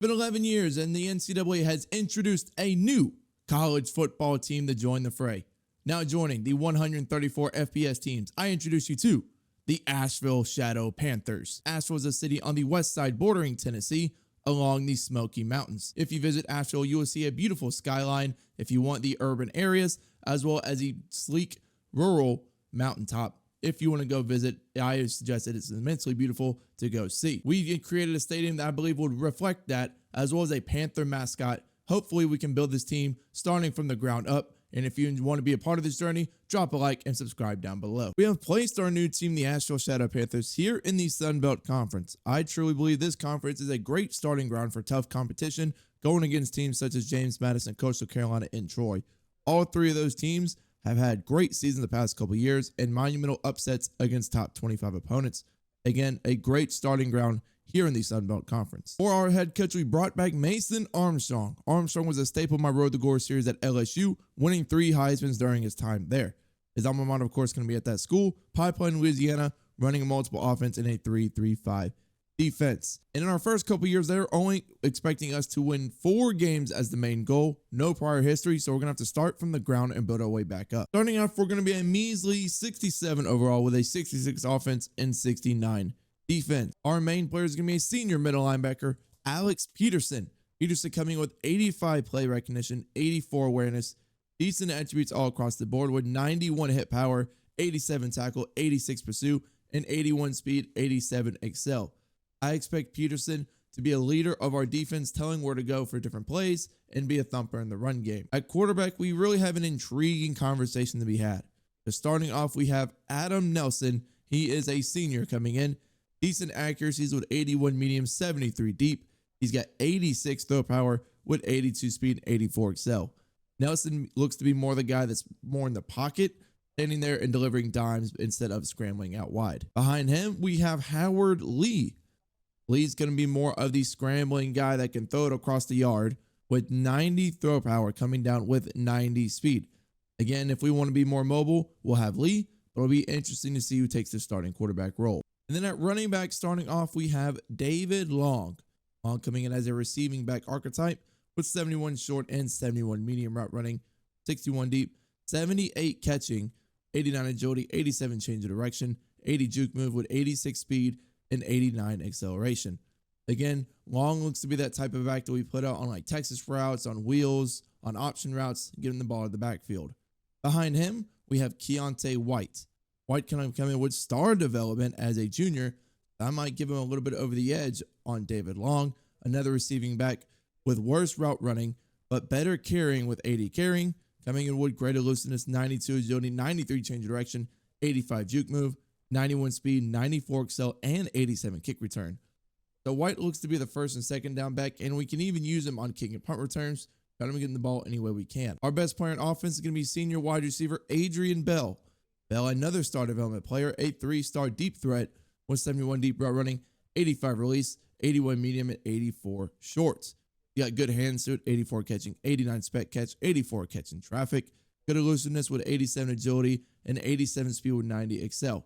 Been 11 years and the NCAA has introduced a new college football team to join the fray. Now joining the 134 FBS teams, I introduce you to the Asheville Shadow Panthers. Asheville is a city on the west side bordering Tennessee along the Smoky Mountains. If you visit Asheville, you will see a beautiful skyline if you want the urban areas, as well as a sleek rural mountaintop. If you want to go visit, I suggest that it's immensely beautiful to go see. We created a stadium that I believe would reflect that, as well as a Panther mascot. Hopefully we can build this team starting from the ground up. And if you want to be a part of this journey, drop a like and subscribe down below. We have placed our new team, the Asheville Shadow Panthers, here in the Sun Belt Conference. I truly believe this conference is a great starting ground for tough competition, going against teams such as James Madison, Coastal Carolina, and Troy. All three of those teams have had great seasons the past couple years and monumental upsets against top 25 opponents. Again, a great starting ground here in the Sun Belt Conference. For our head coach, we brought back Mason Armstrong. Armstrong was a staple of my Road to Glory series at LSU, winning 3 Heismans during his time there. His alma mater, of course, going to be at that school, Pipeline, Louisiana, running a multiple offense in a 3-3-5 defense. And in our first couple years, they're only expecting us to win 4 games as the main goal. No prior history, so we're going to have to start from the ground and build our way back up. Starting off, we're going to be a measly 67 overall with a 66 offense and 69 defense. Our main player is going to be a senior middle linebacker, Alex Peterson. Peterson coming with 85 play recognition, 84 awareness, decent attributes all across the board with 91 hit power, 87 tackle, 86 pursue, and 81 speed, 87 excel. I expect Peterson to be a leader of our defense, telling where to go for different plays and be a thumper in the run game. At quarterback, we really have an intriguing conversation to be had. So starting off, we have Adam Nelson. He is a senior coming in. Decent accuracies with 81 medium, 73 deep. He's got 86 throw power with 82 speed, 84 excel. Nelson looks to be more the guy that's more in the pocket, standing there and delivering dimes instead of scrambling out wide. Behind him, we have Howard Lee. Lee's going to be more of the scrambling guy that can throw it across the yard with 90 throw power, coming down with 90 speed. Again, if we want to be more mobile, we'll have Lee, but it'll be interesting to see who takes the starting quarterback role. And then at running back, starting off, we have David Long. Long coming in as a receiving back archetype with 71 short and 71 medium route running, 61 deep, 78 catching, 89 agility, 87 change of direction, 80 juke move with 86 speed, and 89 acceleration. Again, Long looks to be that type of back that we put out on like Texas routes, on wheels, on option routes, getting the ball to the backfield. Behind him, we have Keontae White. White can come in with star development as a junior. That might give him a little bit over the edge on David Long, another receiving back with worse route running, but better carrying with 80 carrying, coming in with greater looseness, 92 agility, 93 change of direction, 85 juke move, 91 speed, 94 excel, and 87 kick return. So White looks to be the first and second down back, and we can even use him on kick and punt returns. Got him getting the ball any way we can. Our best player in offense is going to be senior wide receiver Adrian Bell. Bell, another star development player, a 3-star deep threat with 71 deep route running, 85 release, 81 medium, and 84 short. You got good hands to it, 84 catching, 89 spec catch, 84 catching traffic, good elusiveness with 87 agility, and 87 speed with 90 excel.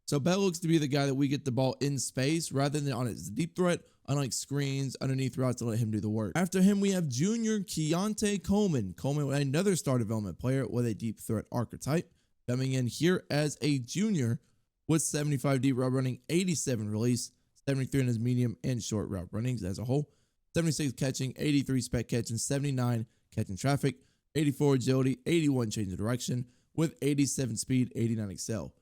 So Bell looks to be the guy that we get the ball in space rather than on its deep threat, unlike screens, underneath routes to let him do the work. After him, we have junior Keontae Coleman. Coleman, another star development player with a deep threat archetype, coming in here as a junior with 75 deep route running, 87 release, 73 in his medium and short route runnings as a whole, 76 catching, 83 spec catching, 79 catching traffic, 84 agility, 81 change of direction with 87 speed, 89 excel.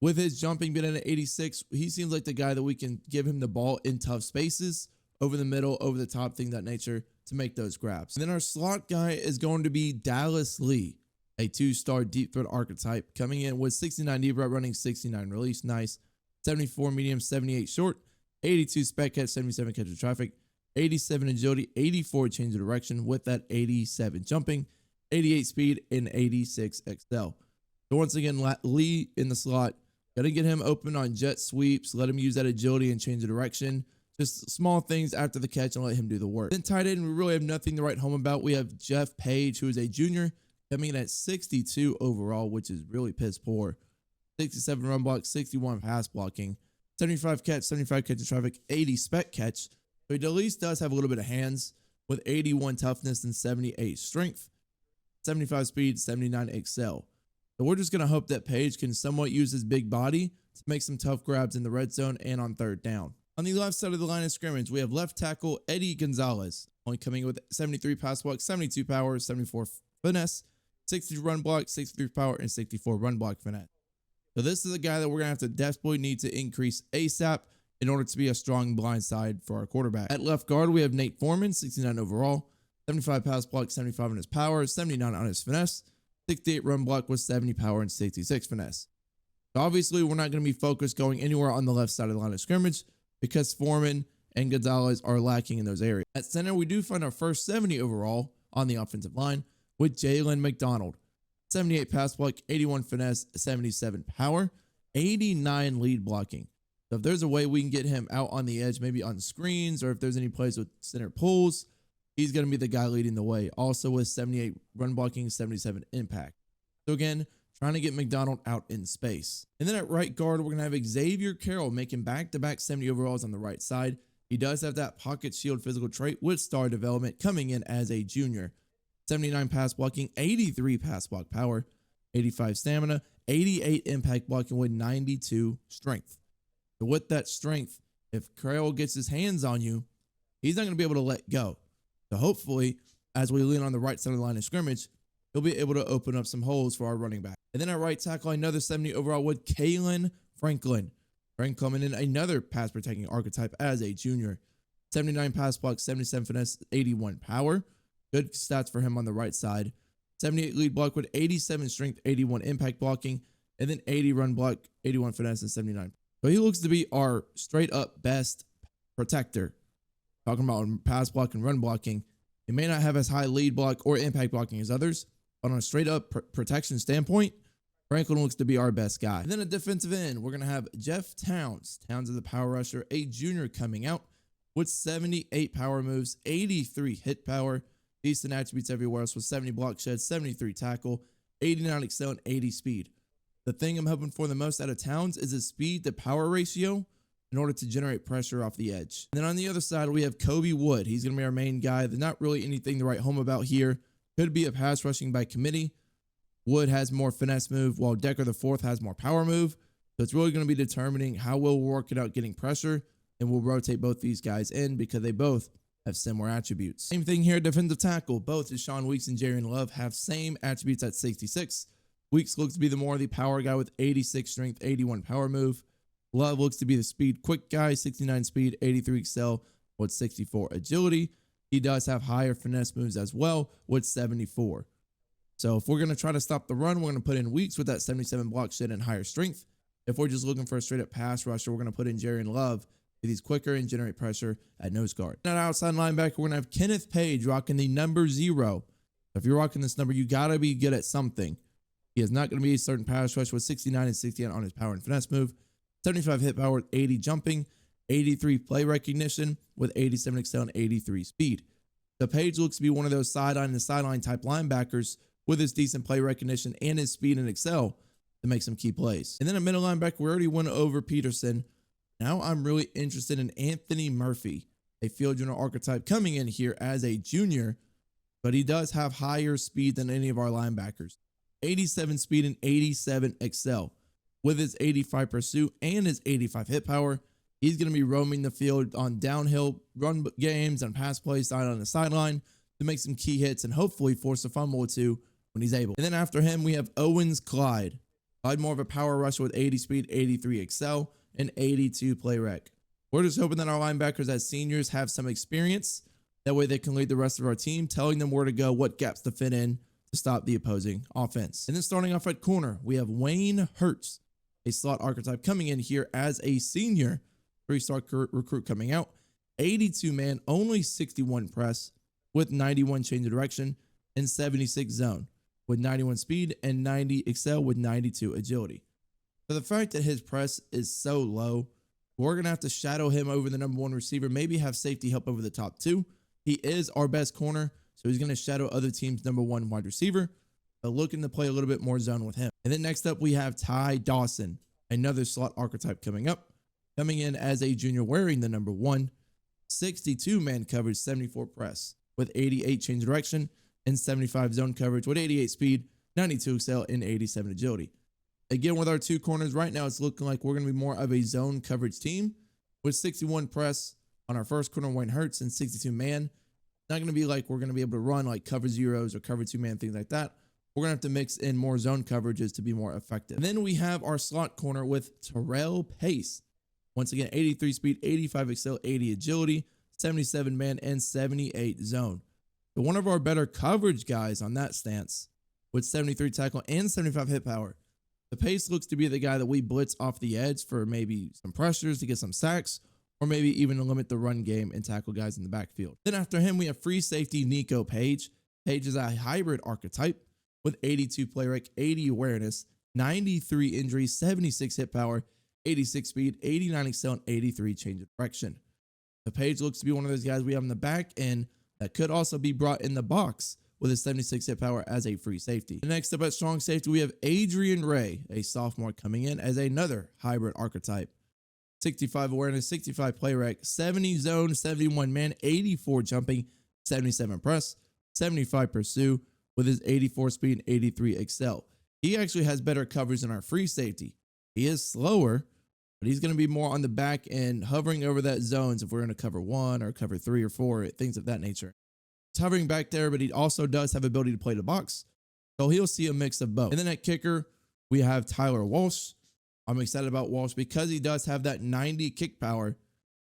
With his jumping being at 86, he seems like the guy that we can give him the ball in tough spaces, over the middle, over the top, things of that nature, to make those grabs. And then our slot guy is going to be Dallas Lee, a 2-star deep threat archetype, coming in with 69 deep route running, 69 release, nice, 74 medium, 78 short, 82 spec catch, 77 catch of traffic, 87 agility, 84 change of direction with that 87 jumping, 88 speed, and 86 excel. So once again, Lee in the slot. Got to get him open on jet sweeps, let him use that agility and change of direction. Just small things after the catch and let him do the work. Then tight end, we really have nothing to write home about. We have Jeff Page, who is a junior, coming in at 62 overall, which is really piss poor. 67 run block, 61 pass blocking, 75 catch, 75 catch in traffic, 80 spec catch. So he at least does have a little bit of hands with 81 toughness and 78 strength, 75 speed, 79 excel. So we're just going to hope that Page can somewhat use his big body to make some tough grabs in the red zone and on third down. On the left side of the line of scrimmage, we have left tackle Eddie Gonzalez, only coming with 73 pass block, 72 power, 74 finesse, 60 run block, 63 power, and 64 run block finesse. So this is a guy that we're going to have to desperately need to increase ASAP in order to be a strong blind side for our quarterback. At left guard, we have Nate Foreman, 69 overall, 75 pass block, 75 on his power, 79 on his finesse, 68 run block with 70 power and 66 finesse. So obviously, we're not going to be focused going anywhere on the left side of the line of scrimmage because Foreman and Gonzalez are lacking in those areas. At center, we do find our first 70 overall on the offensive line with Jalen McDonald. 78 pass block, 81 finesse, 77 power, 89 lead blocking. So if there's a way we can get him out on the edge, maybe on screens, or if there's any plays with center pulls, he's going to be the guy leading the way. Also with 78 run blocking, 77 impact. So again, trying to get McDonald out in space. And then at right guard, we're going to have Xavier Carroll making back-to-back 70 overalls on the right side. He does have that pocket shield physical trait with star development coming in as a junior. 79 pass blocking, 83 pass block power, 85 stamina, 88 impact blocking with 92 strength. So with that strength, if Carroll gets his hands on you, he's not going to be able to let go. So hopefully, as we lean on the right side of the line of scrimmage, he'll be able to open up some holes for our running back. And then at right tackle, another 70 overall with Kalen Franklin. Frank coming in another pass protecting archetype as a junior. 79 pass block, 77 finesse, 81 power. Good stats for him on the right side. 78 lead block with 87 strength, 81 impact blocking, and then 80 run block, 81 finesse, and 79. So he looks to be our straight up best protector. Talking about pass block and run blocking. He may not have as high lead block or impact blocking as others, but on a straight up protection standpoint, Franklin looks to be our best guy. And then at defensive end, we're going to have Jeff Towns. Towns is a power rusher, a junior coming out with 78 power moves, 83 hit power, decent attributes everywhere else with 70 block shed, 73 tackle, 89 excel, and 80 speed. The thing I'm hoping for the most out of Towns is his speed to power ratio in order to generate pressure off the edge. And then on the other side, we have Kobe Wood. He's going to be our main guy. There's not really anything to write home about here. Could be a pass rushing by committee. Wood has more finesse move, while Decker the fourth has more power move. So it's really going to be determining how we'll work it out getting pressure, and we'll rotate both these guys in because they both have similar attributes. Same thing here, defensive tackle. Both Deshaun Weeks and Jarian Love have same attributes at 66. Weeks looks to be the more of the power guy with 86 strength, 81 power move. Love looks to be the speed quick guy, 69 speed, 83 excel with 64 agility. He does have higher finesse moves as well with 74. So if we're going to try to stop the run, we're going to put in Weeks with that 77 block shed and higher strength. If we're just looking for a straight up pass rusher, we're going to put in Jarian Love. He's quicker and generate pressure at nose guard. And at outside linebacker, we're going to have Kenneth Page rocking the number 0. If you're rocking this number, you got to be good at something. He is not going to be a certain pass rush with 69 and 68 on his power and finesse move, 75 hit power with 80 jumping, 83 play recognition with 87 excel and 83 speed. The Page looks to be one of those sideline type linebackers with his decent play recognition and his speed and excel to make some key plays. And then a middle linebacker, we already went over Peterson. Now I'm really interested in Anthony Murphy, a field general archetype coming in here as a junior, but he does have higher speed than any of our linebackers. 87 speed and 87 excel. With his 85 pursuit and his 85 hit power, he's going to be roaming the field on downhill run games and pass plays side on the sideline to make some key hits and hopefully force a fumble or two when he's able. And then after him, we have Owens Clyde. Clyde more of a power rusher with 80 speed, 83 excel, and 82 play rec. We're just hoping that our linebackers as seniors have some experience. That way they can lead the rest of our team, telling them where to go, what gaps to fit in to stop the opposing offense. And then starting off at corner, we have Wayne Hurts, a slot archetype coming in here as a senior, 3-star recruit coming out, 82 man, only 61 press with 91 change of direction and 76 zone with 91 speed and 90 excel with 92 agility. For the fact that his press is so low, we're going to have to shadow him over the number 1 receiver, maybe have safety help over the top 2. He is our best corner, so he's going to shadow other teams' number 1 wide receiver, but looking to play a little bit more zone with him. And then next up, we have Ty Dawson, another slot archetype coming up, coming in as a junior wearing the number 1, 62 man coverage, 74 press with 88 change of direction, and 75 zone coverage with 88 speed, 92 excel, and 87 agility. Again, with our two corners right now, it's looking like we're going to be more of a zone coverage team with 61 press on our first corner, Wayne Hurts, and 62 man. Not going to be like we're going to be able to run like cover zeros or cover two man, things like that. We're going to have to mix in more zone coverages to be more effective. And then we have our slot corner with Terrell Pace. Once again, 83 speed, 85 excel, 80 agility, 77 man, and 78 zone. But one of our better coverage guys on that stance with 73 tackle and 75 hit power. The Pace looks to be the guy that we blitz off the edge for maybe some pressures to get some sacks, or maybe even to limit the run game and tackle guys in the backfield. Then after him, we have free safety Nico Page. Page is a hybrid archetype with 82 play rec, 80 awareness, 93 injury, 76 hit power, 86 speed, 89 excel, and 83 change of direction. The Page looks to be one of those guys we have in the back end that could also be brought in the box with a 76 hit power as a free safety. Next up at strong safety, we have Adrian Ray, a sophomore coming in as another hybrid archetype. 65 awareness, 65 play rec, 70 zone, 71 man, 84 jumping, 77 press, 75 pursue with his 84 speed and 83 excel. He actually has better coverage than our free safety. He is slower, but he's going to be more on the back end, hovering over that zones if we're going to cover 1 or cover 3 or 4, things of that nature. He's hovering back there, but he also does have ability to play the box, so he'll see a mix of both. And then at kicker, we have Tyler Walsh. I'm excited about Walsh because he does have that 90 kick power,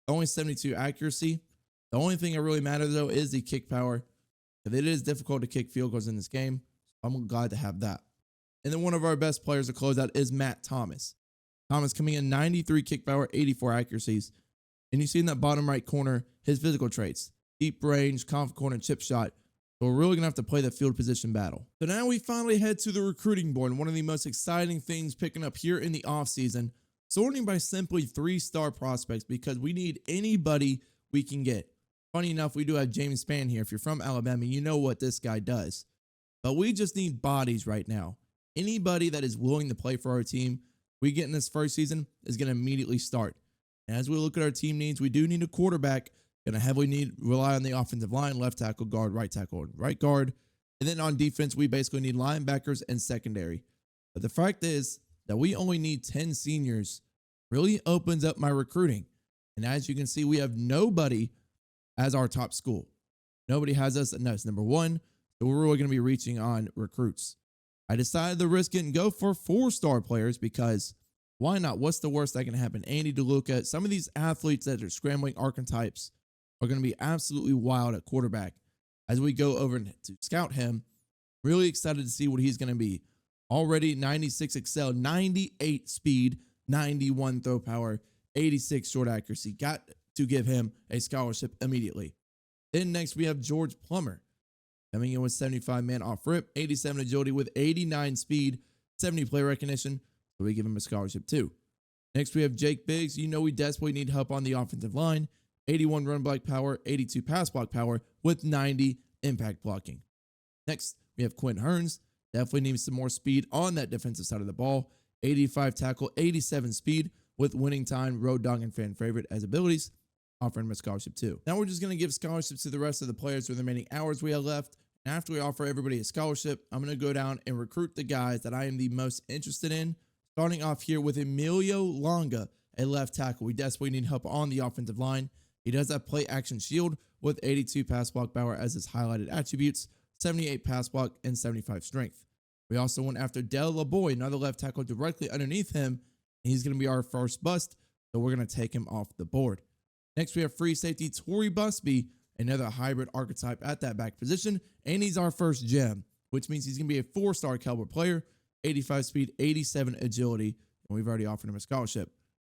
only 72 accuracy. The only thing that really matters, though, is the kick power. If it is difficult to kick field goals in this game, I'm glad to have that. And then one of our best players to close out is Matt Thomas. Thomas coming in 93 kick power, 84 accuracies. And you see in that bottom right corner, his physical traits. Deep range, confident corner, chip shot. So we're really going to have to play the field position battle. So now we finally head to the recruiting board. And one of the most exciting things picking up here in the offseason, sorting by simply 3-star prospects because we need anybody we can get. Funny enough, we do have James Spann here. If you're from Alabama, you know what this guy does. But we just need bodies right now. Anybody that is willing to play for our team, we get in this first season is going to immediately start. And as we look at our team needs, we do need a quarterback. Going to heavily rely on the offensive line, left tackle, guard, right tackle, and right guard. And then on defense, we basically need linebackers and secondary. But the fact is that we only need 10 seniors really opens up my recruiting. And as you can see, we have nobody as our top school. Nobody has us as number one. So we're really going to be reaching on recruits. I decided to risk it and go for 4-star players because why not? What's the worst that can happen? Andy DeLuca, some of these athletes that are scrambling archetypes are going to be absolutely wild at quarterback. As we go over to scout him, really excited to see what he's going to be. Already 96 excel, 98 speed, 91 throw power, 86 short accuracy. Got to give him a scholarship immediately. Then next we have George Plummer. Coming in with 75 man off rip, 87 agility with 89 speed, 70 play recognition. So we give him a scholarship too. Next we have Jake Biggs. You know we desperately need help on the offensive line. 81 run block power, 82 pass block power with 90 impact blocking. Next, we have Quinn Hearns. Definitely needs some more speed on that defensive side of the ball. 85 tackle, 87 speed with winning time, road dog, and fan favorite as abilities. Offering him a scholarship too. Now we're just going to give scholarships to the rest of the players for the remaining hours we have left. And after we offer everybody a scholarship, I'm going to go down and recruit the guys that I am the most interested in. Starting off here with Emilio Longa, a left tackle. We desperately need help on the offensive line. He does have play action shield with 82 pass block power as his highlighted attributes, 78 pass block, and 75 strength. We also went after Del LaBoy, another left tackle directly underneath him. He's going to be our first bust, so we're going to take him off the board. Next, we have free safety Torrey Busby, another hybrid archetype at that back position, and he's our first gem, which means he's going to be a 4-star caliber player, 85 speed, 87 agility, and we've already offered him a scholarship.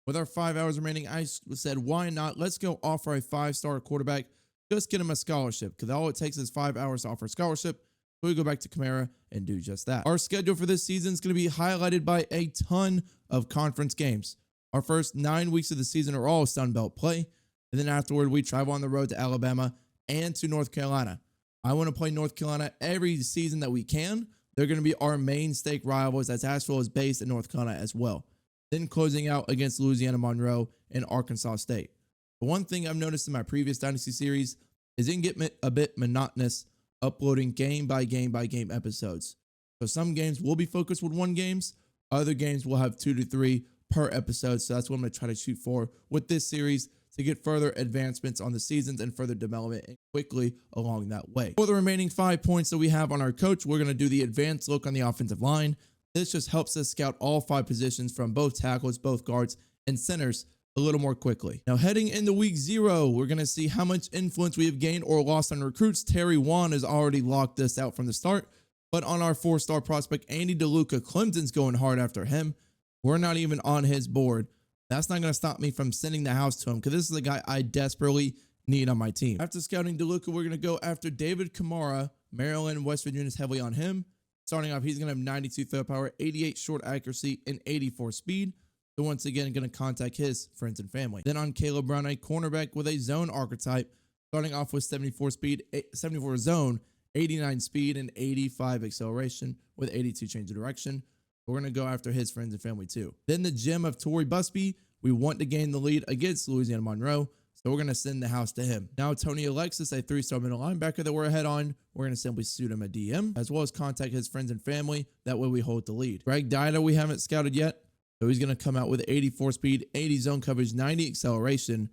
With our 5 hours remaining, I said, why not? Let's go offer a 5-star quarterback. Just get him a scholarship because all it takes is 5 hours to offer a scholarship. So we go back to Camara and do just that. Our schedule for this season is going to be highlighted by a ton of conference games. Our first 9 weeks of the season are all Sun Belt play. And then afterward, we travel on the road to Alabama and to North Carolina. I want to play North Carolina every season that we can. They're going to be our main stake rivals as Asheville is based in North Carolina as well. Then closing out against Louisiana Monroe and Arkansas State. But one thing I've noticed in my previous Dynasty series is it can get a bit monotonous uploading game by game by game episodes. So some games will be focused with one games, other games will have 2 to 3 per episode. So that's what I'm going to try to shoot for with this series to get further advancements on the seasons and further development quickly along that way. For the remaining 5 points that we have on our coach, we're going to do the advanced look on the offensive line. This just helps us scout all 5 positions from both tackles, both guards, and centers a little more quickly. Now, heading into week 0, we're going to see how much influence we have gained or lost on recruits. Terry Wan has already locked this out from the start, but on our 4-star prospect, Andy DeLuca, Clemson's going hard after him. We're not even on his board. That's not going to stop me from sending the house to him because this is the guy I desperately need on my team. After scouting DeLuca, we're going to go after David Kamara. Maryland, West Virginia is heavily on him. Starting off, he's going to have 92 throw power, 88 short accuracy, and 84 speed. So once again, going to contact his friends and family. Then on Caleb Brown, a cornerback with a zone archetype, starting off with 74 speed, 74 zone, 89 speed, and 85 acceleration with 82 change of direction. We're going to go after his friends and family too. Then the gem of Torrey Busby. We want to gain the lead against Louisiana Monroe, so we're going to send the house to him. Now, Tony Alexis, a 3-star middle linebacker that we're ahead on, we're going to simply shoot him a DM, as well as contact his friends and family. That way we hold the lead. Greg Dida, we haven't scouted yet, so he's going to come out with 84 speed, 80 zone coverage, 90 acceleration.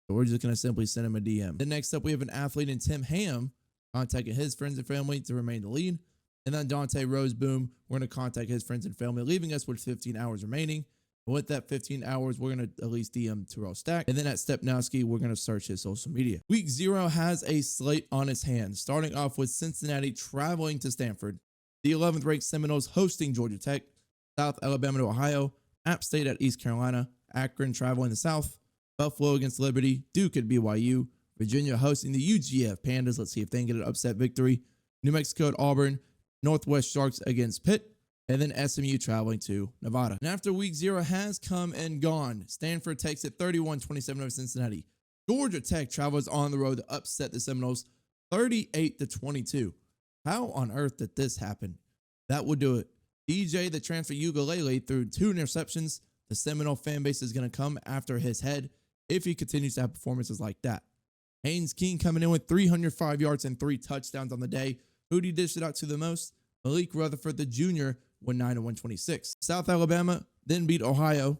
So we're just going to simply send him a DM. Then next up, we have an athlete in Tim Ham, contacting his friends and family to remain the lead. And then Dante Roseboom, we're going to contact his friends and family, leaving us with 15 hours remaining. And with that 15 hours, we're going to at least DM Terrell Stack. And then at Stepnowski, we're going to search his social media. Week 0 has a slate on its hands, starting off with Cincinnati traveling to Stanford, the 11th ranked Seminoles hosting Georgia Tech, South Alabama to Ohio, App State at East Carolina, Akron traveling to South, Buffalo against Liberty, Duke at BYU, Virginia hosting the UGF Pandas. Let's see if they can get an upset victory. New Mexico at Auburn, Northwest Sharks against Pitt, and then SMU traveling to Nevada. And after week 0 has come and gone, Stanford takes it 31-27 over Cincinnati. Georgia Tech travels on the road to upset the Seminoles 38-22. How on earth did this happen? That will do it. DJ, the transfer ukulele, threw 2 interceptions. The Seminole fan base is going to come after his head if he continues to have performances like that. Haynes King coming in with 305 yards and 3 touchdowns on the day. Who did he dish it out to the most? Malik Rutherford, the junior, went 9-126. South Alabama then beat Ohio.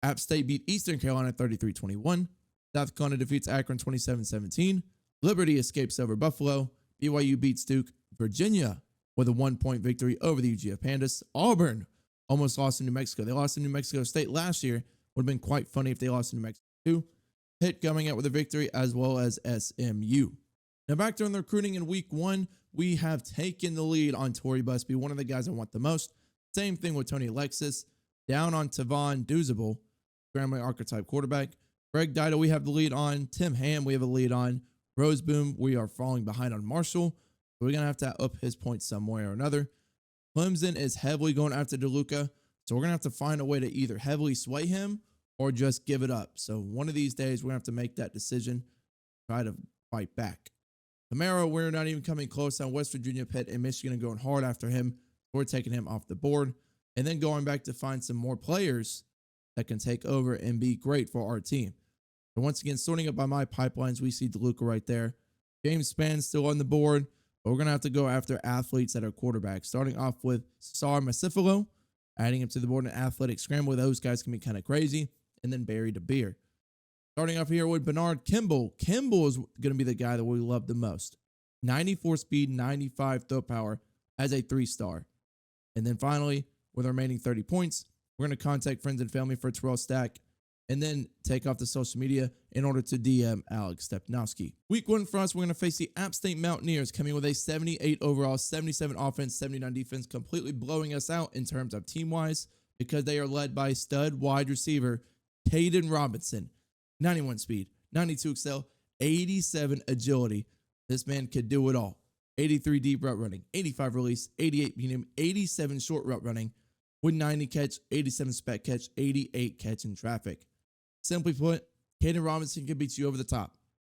App State beat Eastern Carolina 33-21. South Carolina defeats Akron 27-17. Liberty escapes over Buffalo. BYU beats Duke. Virginia with a 1-point victory over the UGF Pandas. Auburn almost lost to New Mexico. They lost to New Mexico State last year. Would have been quite funny if they lost to New Mexico too. Pitt coming out with a victory, as well as SMU. Now back during the recruiting in week 1, we have taken the lead on Torrey Busby, one of the guys I want the most. Same thing with Tony Alexis. Down on Tavon Duzable, Grambling archetype quarterback. Greg Dida, we have the lead on. Tim Ham, we have a lead on. Roseboom, we are falling behind on Marshall. We're going to have to up his points some way or another. Clemson is heavily going after DeLuca, so we're going to have to find a way to either heavily sway him or just give it up. So one of these days, we're going to have to make that decision, try to fight back. Camaro, we're not even coming close on. West Virginia, Pitt, and Michigan are going hard after him. We're taking him off the board. And then going back to find some more players that can take over and be great for our team. And once again, sorting up by my pipelines, we see DeLuca right there. James Spann still on the board, but we're going to have to go after athletes that are quarterbacks. Starting off with Sar Masifalo, adding him to the board in athletic scramble. Those guys can be kind of crazy. And then Barry DeBeer. Starting off here with Bernard Kimball. Kimball is going to be the guy that we love the most. 94 speed, 95 throw power as a 3-star. And then finally, with our remaining 30 points, we're going to contact friends and family for Terrell Stack and then take off the social media in order to DM Alex Stepnowski. Week 1 for us, we're going to face the App State Mountaineers, coming with a 78 overall, 77 offense, 79 defense, completely blowing us out in terms of team-wise because they are led by stud wide receiver Caden Robinson. 91 speed, 92 excel, 87 agility. This man could do it all. 83 deep route running, 85 release, 88 medium, 87 short route running, with 90 catch, 87 spec catch, 88 catch in traffic. Simply put, Caden Robinson can beat you over the top.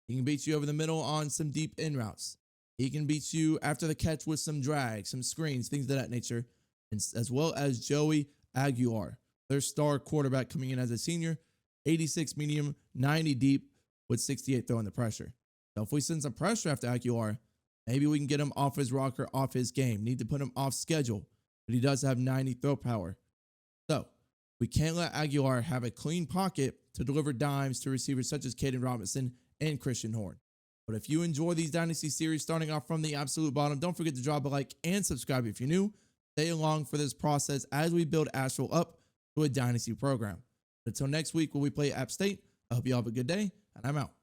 He can beat you over the middle on some deep in routes. He can beat you after the catch with some drag, some screens, things of that nature, and as well as Joey Aguilar, their star quarterback coming in as a senior. 86 medium, 90 deep, with 68 throwing the pressure. So if we send some pressure after Aguilar, maybe we can get him off his rocker, off his game. Need to put him off schedule, but he does have 90 throw power. So we can't let Aguilar have a clean pocket to deliver dimes to receivers such as Caden Robinson and Christian Horn. But if you enjoy these Dynasty series starting off from the absolute bottom, don't forget to drop a like and subscribe if you're new. Stay along for this process as we build Asheville up to a Dynasty program. Until next week when we play App State, I hope you all have a good day, and I'm out.